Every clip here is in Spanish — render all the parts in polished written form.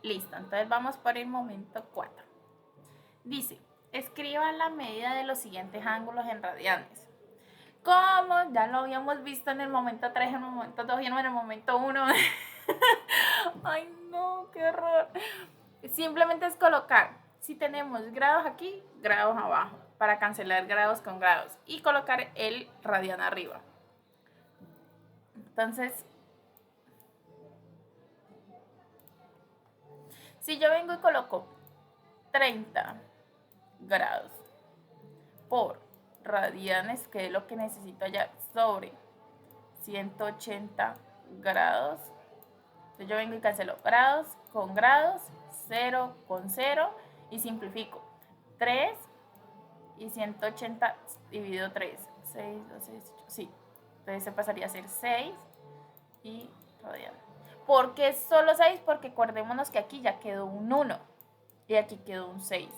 Listo, entonces vamos por el momento 4. Dice, escriba la medida de los siguientes ángulos en radianes. Como ya lo habíamos visto en el momento 3, en el momento 2 y en el momento 1. Ay, no, qué horror. Simplemente es colocar, si tenemos grados aquí, grados abajo, para cancelar grados con grados. Y colocar el radian arriba. Entonces, si yo vengo y coloco 30 grados por radianes, que es lo que necesito allá, sobre 180 grados. Entonces yo vengo y cancelo grados con grados, 0 con 0 y simplifico. 3 y 180 dividido 3. 6, 2, 6, 8. Sí. Entonces se pasaría a ser 6 y radian. ¿Por qué solo 6? Porque acordémonos que aquí ya quedó un 1 y aquí quedó un 6.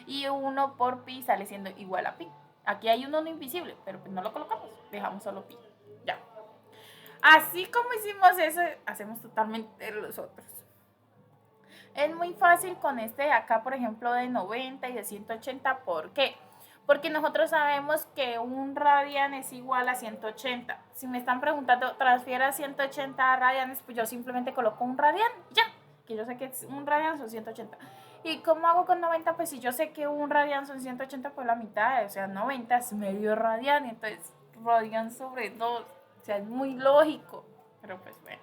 Y 1 por pi sale siendo igual a pi. Aquí hay un 1 invisible, pero pues no lo colocamos, dejamos solo pi. Ya. Así como hicimos eso, hacemos totalmente los otros. Es muy fácil con este de acá, por ejemplo, de 90 y de 180. ¿Por qué? Porque nosotros sabemos que un radian es igual a 180. Si me están preguntando, transfiera 180 a radianes, pues yo simplemente coloco un radian y ya. Que yo sé que un radian son 180. ¿Y cómo hago con 90? Pues si yo sé que un radian son 180, pues la mitad, o sea, 90 es medio radian, entonces radian sobre 2. O sea, es muy lógico. Pero pues bueno.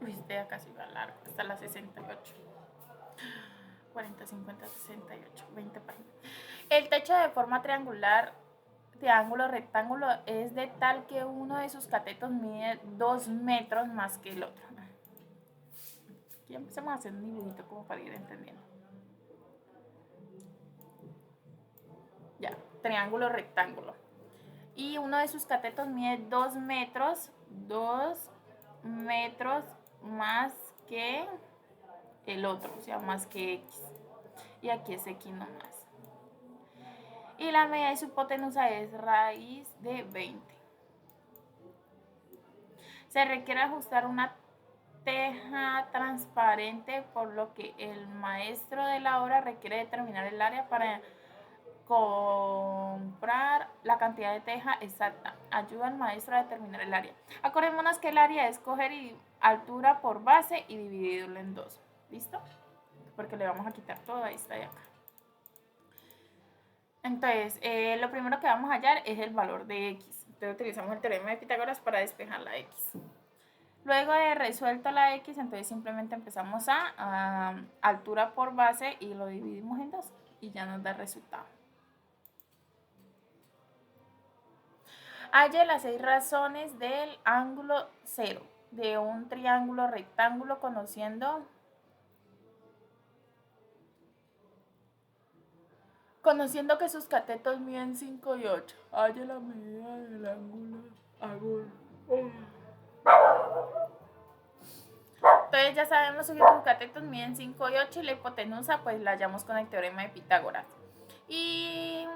Uy, este de acá sí va largo. Hasta las 68. 40, 50, 68, 20 páginas. El techo de forma triangular de ángulo rectángulo es de tal que uno de sus catetos mide 2 metros más que el otro. Aquí empecemos a hacer un dibujito como para ir entendiendo. Ya, triángulo rectángulo. Y uno de sus catetos mide 2 metros, 2 metros más que el otro, o sea, más que X. Y aquí es X nomás. Y la medida de su hipotenusa es raíz de 20. Se requiere ajustar una teja transparente, por lo que el maestro de la obra requiere determinar el área para comprar la cantidad de teja exacta. Ayuda al maestro a determinar el área. Acordémonos que el área es coger altura por base y dividirlo en 2. ¿Listo? Porque le vamos a quitar todo esto de acá. Entonces, lo primero que vamos a hallar es el valor de X. Entonces utilizamos el teorema de Pitágoras para despejar la X. Luego de resuelto la X, entonces simplemente empezamos a altura por base y lo dividimos en 2 y ya nos da el resultado. Halle las 6 razones del ángulo 0 de un triángulo rectángulo conociendo que sus catetos miden 5 y 8. Halle la medida del ángulo. Entonces ya sabemos que sus catetos miden 5 y 8 y la hipotenusa pues la hallamos con el teorema de Pitágoras. Y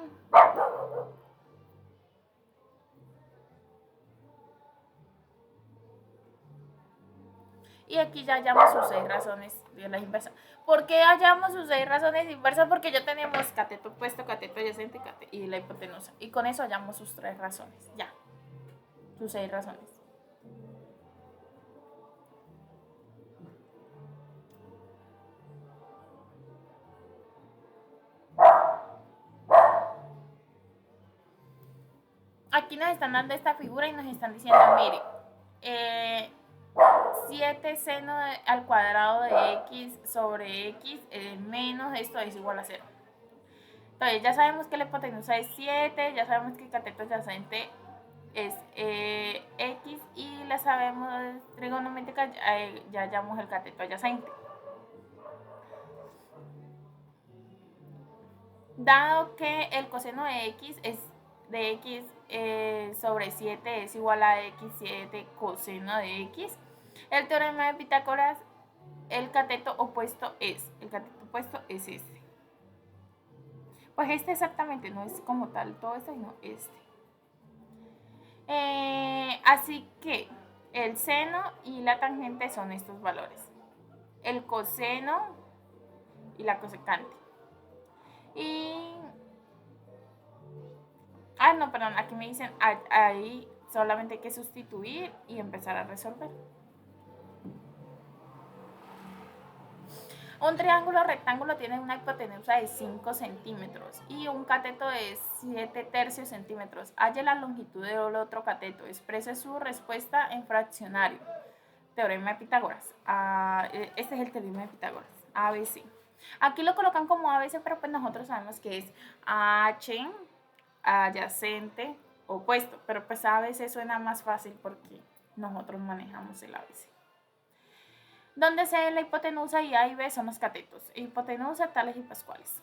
aquí ya hallamos sus 6 razones de la inversa. ¿Por qué hallamos sus 6 razones inversas? Porque ya tenemos cateto opuesto, cateto adyacente y la hipotenusa. Y con eso hallamos sus 3 razones. Ya. Sus 6 razones. Aquí nos están dando esta figura y nos están diciendo, mire, 7 seno al cuadrado de x sobre x menos esto es igual a 0. Entonces ya sabemos que la hipotenusa es 7, ya sabemos que el cateto adyacente es x y la sabemos trigonométrica, ya hallamos el cateto adyacente. Dado que el coseno de x sobre 7 es igual a x7 coseno de x, el teorema de Pitágoras el cateto opuesto es este. Pues este exactamente, no es como tal todo esto, sino este. Así que el seno y la tangente son estos valores. El coseno y la cosecante. Y... no, perdón, aquí me dicen, ahí solamente hay que sustituir y empezar a resolver. Un triángulo rectángulo tiene una hipotenusa de 5 centímetros y un cateto de 7 tercios centímetros. Halle la longitud del otro cateto. Exprese su respuesta en fraccionario. Teorema de Pitágoras. Este es el teorema de Pitágoras. ABC. Aquí lo colocan como ABC, pero pues nosotros sabemos que es H, adyacente, opuesto. Pero pues ABC suena más fácil porque nosotros manejamos el ABC. Donde C es la hipotenusa y A y B son los catetos. Hipotenusa, tales y pascuales.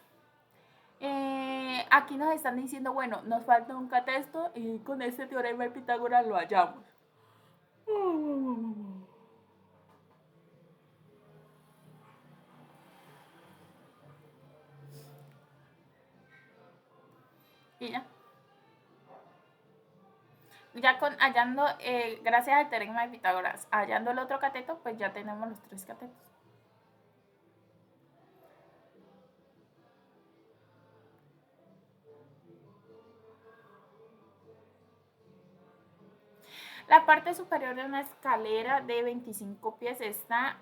Aquí nos están diciendo, bueno, nos falta un cateto y con este teorema de Pitágoras lo hallamos. Y ya. Ya hallando, gracias al teorema de Pitágoras, hallando el otro cateto, pues ya tenemos los 3 catetos. La parte superior de una escalera de 25 pies está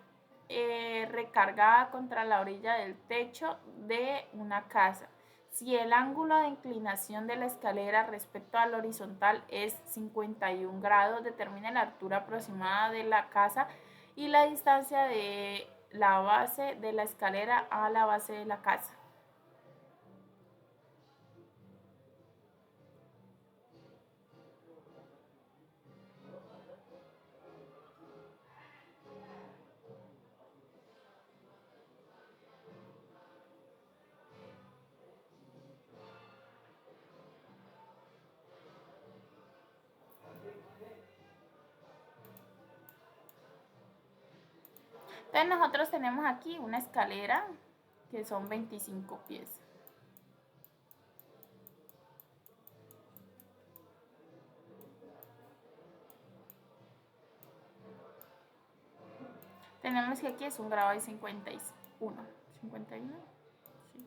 recargada contra la orilla del techo de una casa. Si el ángulo de inclinación de la escalera respecto al horizontal es 51 grados, determine la altura aproximada de la casa y la distancia de la base de la escalera a la base de la casa. Entonces nosotros tenemos aquí una escalera que son 25 pies. Tenemos que aquí es un grado de 51. 51. Sí.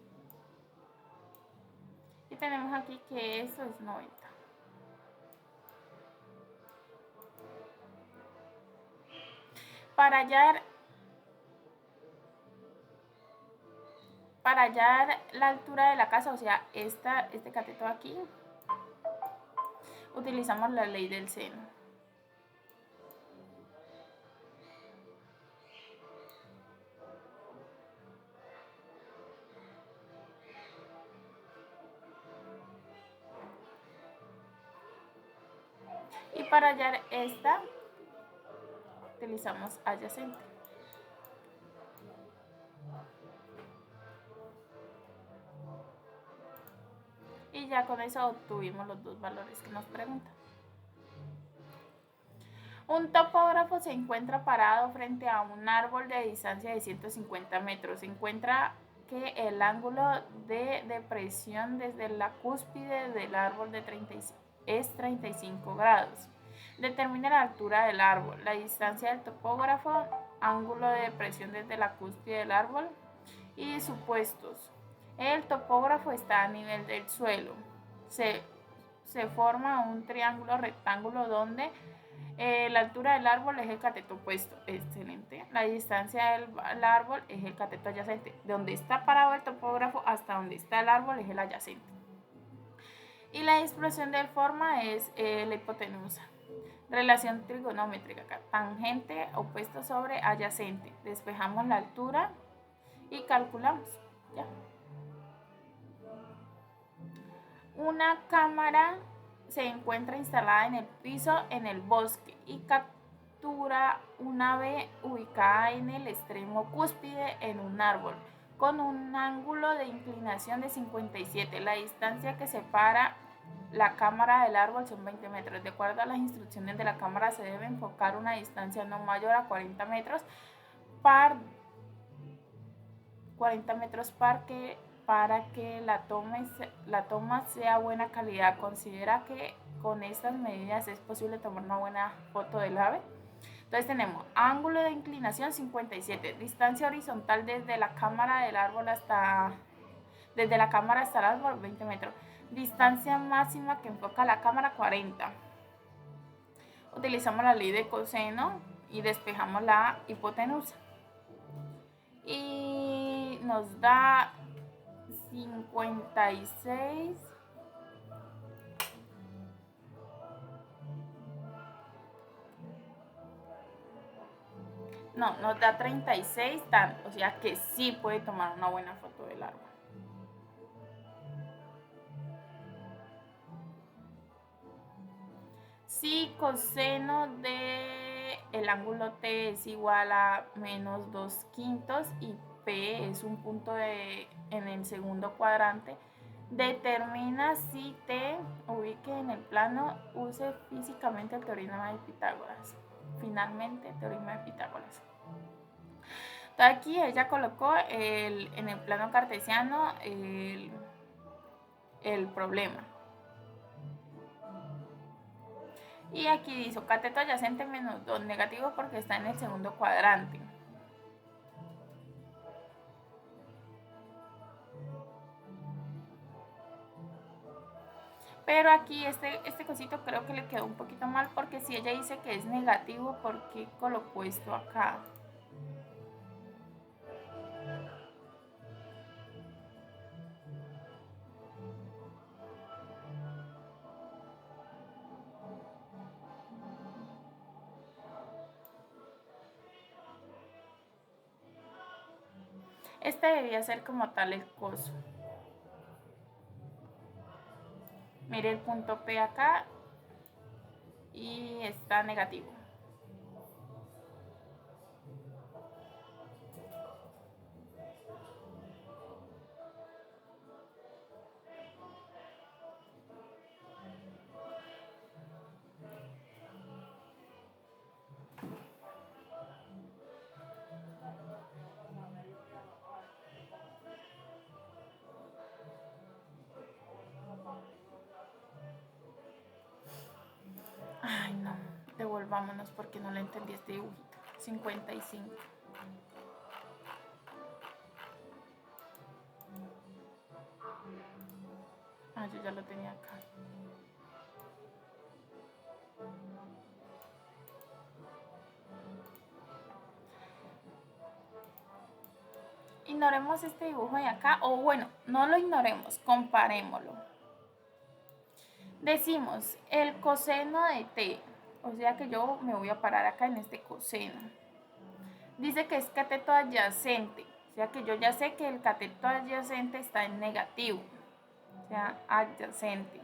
Y tenemos aquí que eso es 90. Para hallar la altura de la casa, o sea, este cateto aquí, utilizamos la ley del seno. Y para hallar esta, utilizamos adyacente. Y ya con eso obtuvimos los 2 valores que nos preguntan. Un topógrafo se encuentra parado frente a un árbol de distancia de 150 metros. Se encuentra que el ángulo de depresión desde la cúspide del árbol es 35 grados. Determina la altura del árbol, la distancia del topógrafo, ángulo de depresión desde la cúspide del árbol y supuestos. El topógrafo está a nivel del suelo. Se forma un triángulo rectángulo donde la altura del árbol es el cateto opuesto. Excelente. La distancia del árbol es el cateto adyacente. De donde está parado el topógrafo hasta donde está el árbol es el adyacente. Y la expresión del forma es la hipotenusa. Relación trigonométrica. Tangente opuesto sobre adyacente. Despejamos la altura y calculamos. Ya. Una cámara se encuentra instalada en el piso en el bosque y captura una ave ubicada en el extremo cúspide en un árbol con un ángulo de inclinación de 57. La distancia que separa la cámara del árbol son 20 metros. De acuerdo a las instrucciones de la cámara se debe enfocar una distancia no mayor a 40 metros 40 metros para que la toma sea buena calidad. Considera que con estas medidas es posible tomar una buena foto del ave. Entonces tenemos ángulo de inclinación 57, distancia horizontal desde la cámara del árbol hasta el árbol 20 metros, distancia máxima que enfoca la cámara 40. Utilizamos la ley de coseno y despejamos la hipotenusa. Y nos da 56. No, nos da 36 tanto, o sea que sí puede tomar una buena foto del árbol. Si coseno de el ángulo T es igual a menos 2/5 y P es un punto en el segundo cuadrante, determina si T ubique en el plano, use físicamente el teorema de Pitágoras. Finalmente, teorema de Pitágoras. Entonces aquí ella colocó en el plano cartesiano el problema. Y aquí dice cateto adyacente menos 2 negativo porque está en el segundo cuadrante. Pero aquí este cosito creo que le quedó un poquito mal porque si ella dice que es negativo, ¿por qué colocó esto acá? Este debería ser como tal el coso. Mire el punto P acá y está negativo. Ay, no, devolvámonos porque no le entendí este dibujito. 55. Ah, yo ya lo tenía acá. Ignoremos este dibujo de acá, o bueno, no lo ignoremos, comparémoslo. Decimos el coseno de t, o sea que yo me voy a parar acá en este coseno. Dice que es cateto adyacente, o sea que yo ya sé que el cateto adyacente está en negativo, o sea, adyacente.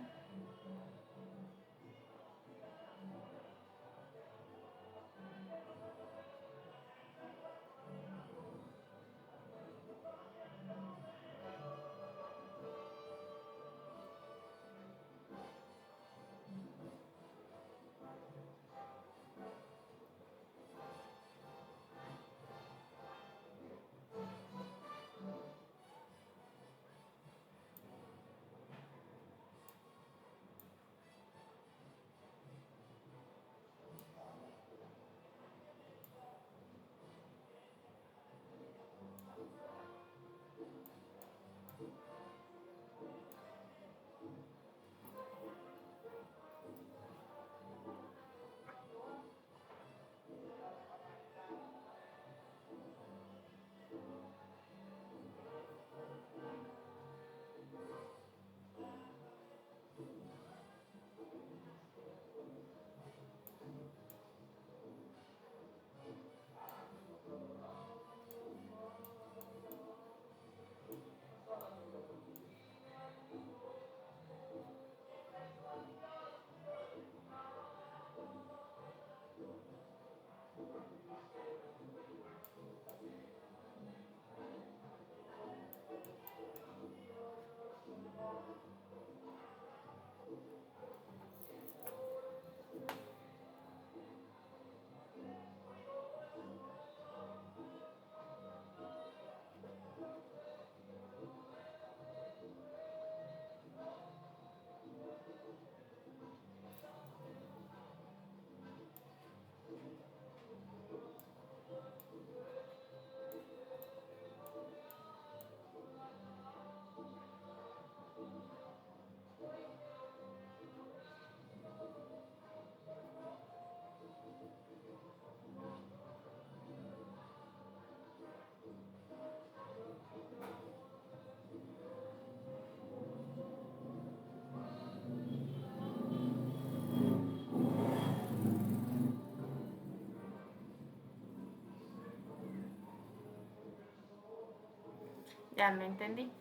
Ya lo entendí.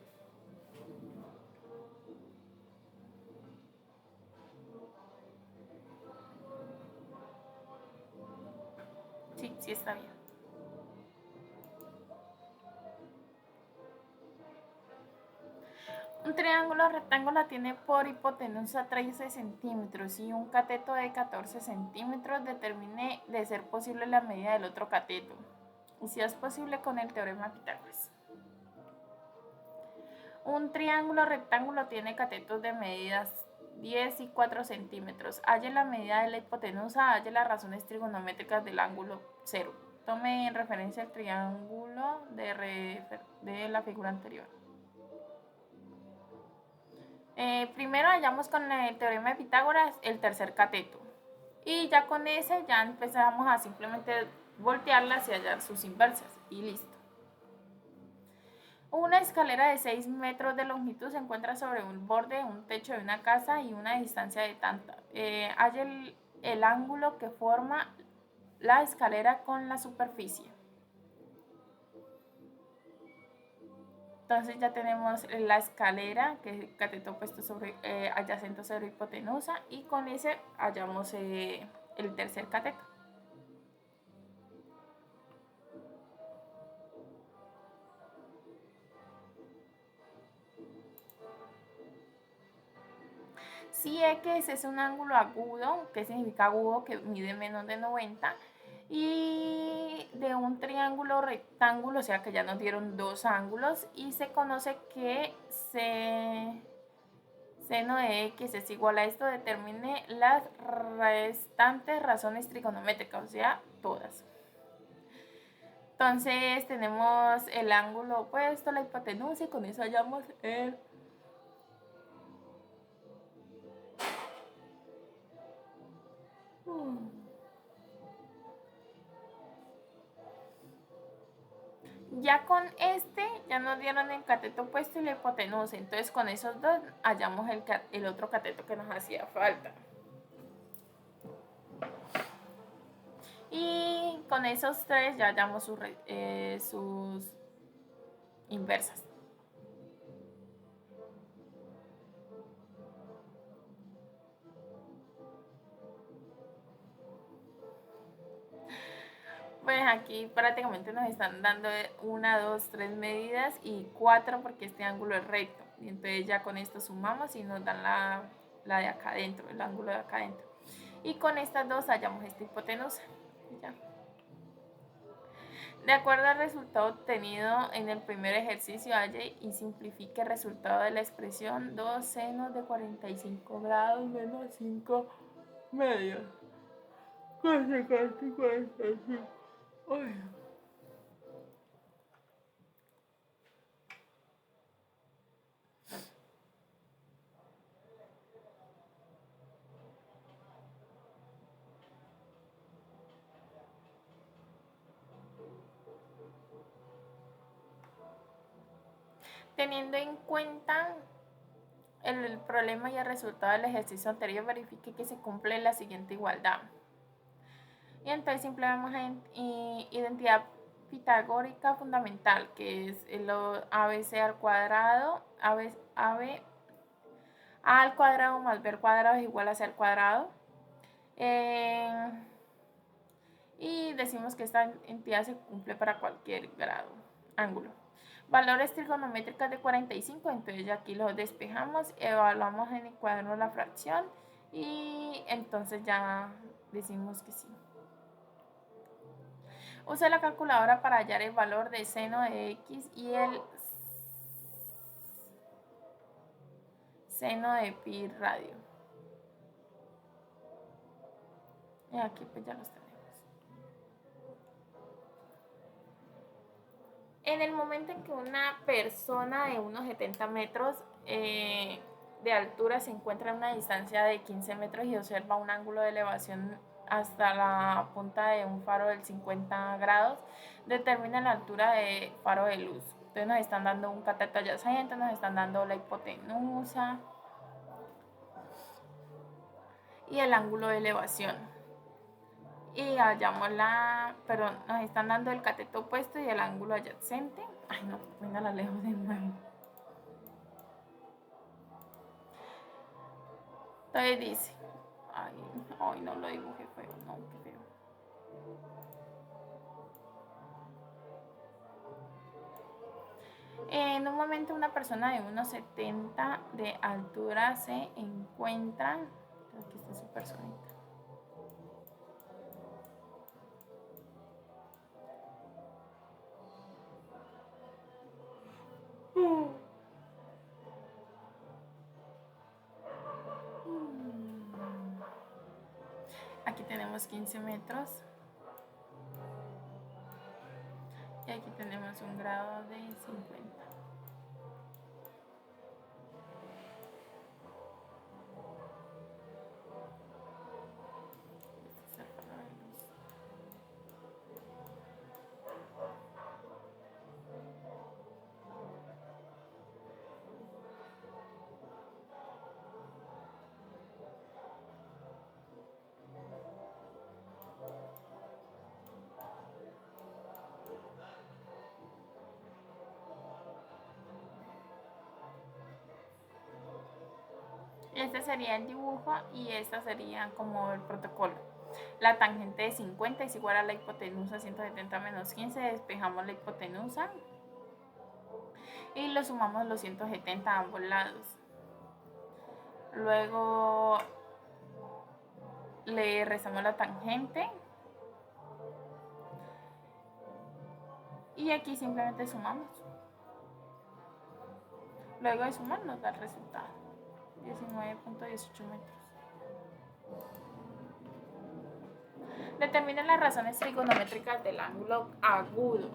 Sí, sí está bien. Un triángulo rectángulo tiene por hipotenusa 13 centímetros y un cateto de 14 centímetros. Determine de ser posible la medida del otro cateto. Y si es posible con el teorema de Pitágoras. Un triángulo rectángulo tiene catetos de medidas 10 y 4 centímetros. Halle la medida de la hipotenusa, halle las razones trigonométricas del ángulo 0. Tome en referencia el triángulo de la figura anterior. Primero hallamos con el teorema de Pitágoras el tercer cateto. Y ya con ese ya empezamos a simplemente voltearlas y hallar sus inversas. Y listo. Una escalera de 6 metros de longitud se encuentra sobre un borde, un techo de una casa y una distancia de tanta. Hay el ángulo que forma la escalera con la superficie. Entonces ya tenemos la escalera, que es el cateto opuesto sobre, adyacente sobre hipotenusa, y con ese hallamos el tercer cateto. Si X es un ángulo agudo, ¿qué significa agudo? Que mide menos de 90, y de un triángulo rectángulo, o sea que ya nos dieron dos ángulos, y se conoce que seno de X es igual a esto. Determine las restantes razones trigonométricas, o sea, todas. Entonces tenemos el ángulo opuesto, la hipotenusa, y con eso hallamos el ya con este ya nos dieron el cateto opuesto y la hipotenusa. Entonces con esos dos hallamos el otro cateto que nos hacía falta. Y con esos tres ya hallamos sus inversas. Pues aquí prácticamente nos están dando 1, 2, 3 medidas y 4 porque este ángulo es recto. Y entonces ya con esto sumamos y nos dan la de acá adentro, el ángulo de acá adentro. Y con estas dos hallamos esta hipotenusa. Ya. De acuerdo al resultado obtenido en el primer ejercicio, halle y simplifique el resultado de la expresión 2 senos de 45 grados menos 5 medios. Teniendo en cuenta el problema y el resultado del ejercicio anterior, verifique que se cumple la siguiente igualdad. Y entonces siempre vamos a identidad pitagórica fundamental, que es el ABC al cuadrado, A al cuadrado más B al cuadrado es igual a C al cuadrado. Y decimos que esta entidad se cumple para cualquier grado, ángulo. Valores trigonométricos de 45, entonces ya aquí lo despejamos, evaluamos en el cuaderno la fracción y entonces ya decimos que sí. Usa la calculadora para hallar el valor de seno de X y el seno de pi radio. Y aquí pues ya los tenemos. En el momento en que una persona de unos 70 metros de altura se encuentra a una distancia de 15 metros y observa un ángulo de elevación hasta la punta de un faro del 50 grados, determina la altura de faro de luz. Entonces nos están dando un cateto adyacente, nos están dando la hipotenusa y el ángulo de elevación. y hallamos pero nos están dando el cateto opuesto y el ángulo adyacente. Ay no, venga, la lejos de nuevo. Entonces dice, ay no lo dibujé feo, no, qué feo. En un momento una persona de 1,70 de altura se encuentra, aquí está su personita. Aquí tenemos 15 metros y aquí tenemos un grado de 50. Este sería el dibujo y esta sería como el protocolo. La tangente de 50 es igual a la hipotenusa 170 menos 15. Despejamos la hipotenusa y lo sumamos los 170 a ambos lados. Luego le restamos la tangente y aquí simplemente sumamos. Luego de sumar nos da el resultado, 19.18 metros. Determina las razones trigonométricas del ángulo agudo,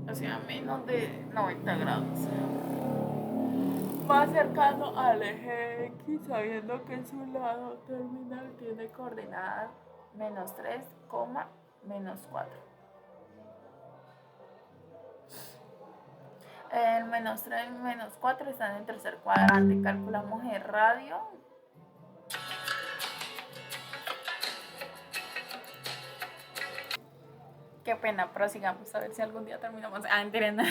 o sea, menos de 90 grados. Más cercano al eje X, sabiendo que su lado terminal tiene coordenadas menos 3, menos 4. El menos 3 y menos 4 están en el tercer cuadrante. Calculamos el radio. Qué pena, pero sigamos a ver si algún día terminamos. Entienden.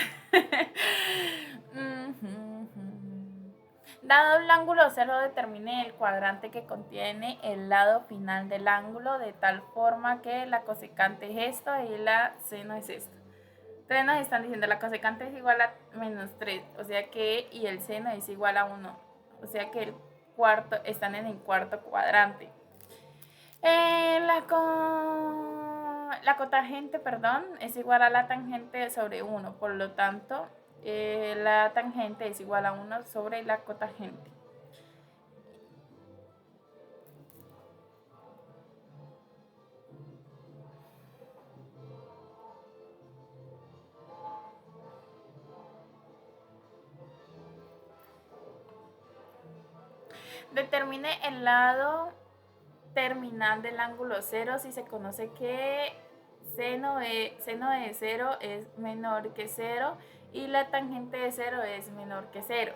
Dado el ángulo cero, determine el cuadrante que contiene el lado final del ángulo de tal forma que la cosecante es esto y la seno es esto. Entonces nos están diciendo la cosecante es igual a menos 3, o sea que, y el seno es igual a 1, o sea que están en el cuarto cuadrante. La cotangente, es igual a la tangente sobre 1, por lo tanto, la tangente es igual a 1 sobre la cotangente. Determine el lado terminal del ángulo 0 si se conoce que seno de 0 es menor que 0 y la tangente de 0 es menor que 0.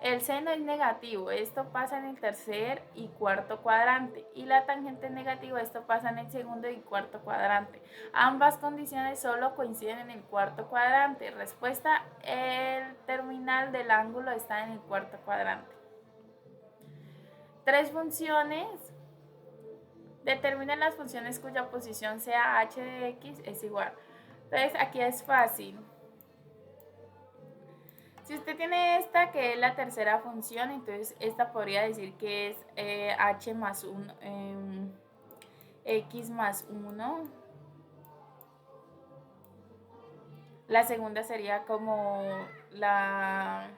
El seno es negativo, esto pasa en el tercer y cuarto cuadrante, y la tangente es negativa, esto pasa en el segundo y cuarto cuadrante. Ambas condiciones solo coinciden en el cuarto cuadrante. Respuesta: el terminal del ángulo está en el cuarto cuadrante. 3 funciones. Determinen las funciones cuya posición sea h de x es igual. Entonces aquí es fácil. Si usted tiene esta, que es la tercera función, entonces esta podría decir que es h más 1, x más 1. La segunda sería como la...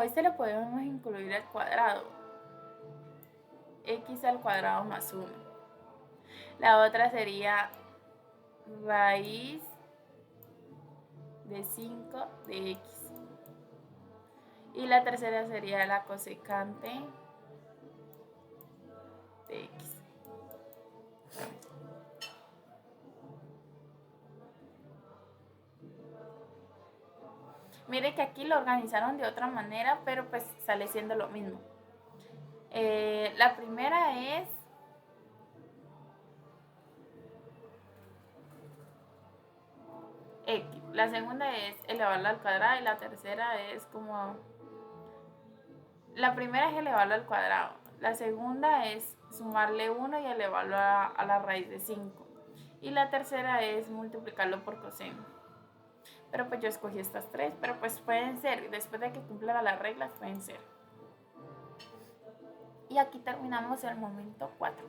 este lo podemos incluir al cuadrado. X al cuadrado más 1. La otra sería raíz de 5 de x. Y la tercera sería la cosecante de x. Mire que aquí lo organizaron de otra manera, pero pues sale siendo lo mismo. La primera es La segunda es elevarla al cuadrado y la tercera es como... La primera es elevarlo al cuadrado. La segunda es sumarle 1 y elevarlo a la raíz de 5. Y la tercera es multiplicarlo por coseno. Pero pues yo escogí estas tres, pero pues pueden ser, después de que cumpla las reglas, pueden ser. Y aquí terminamos el momento 4.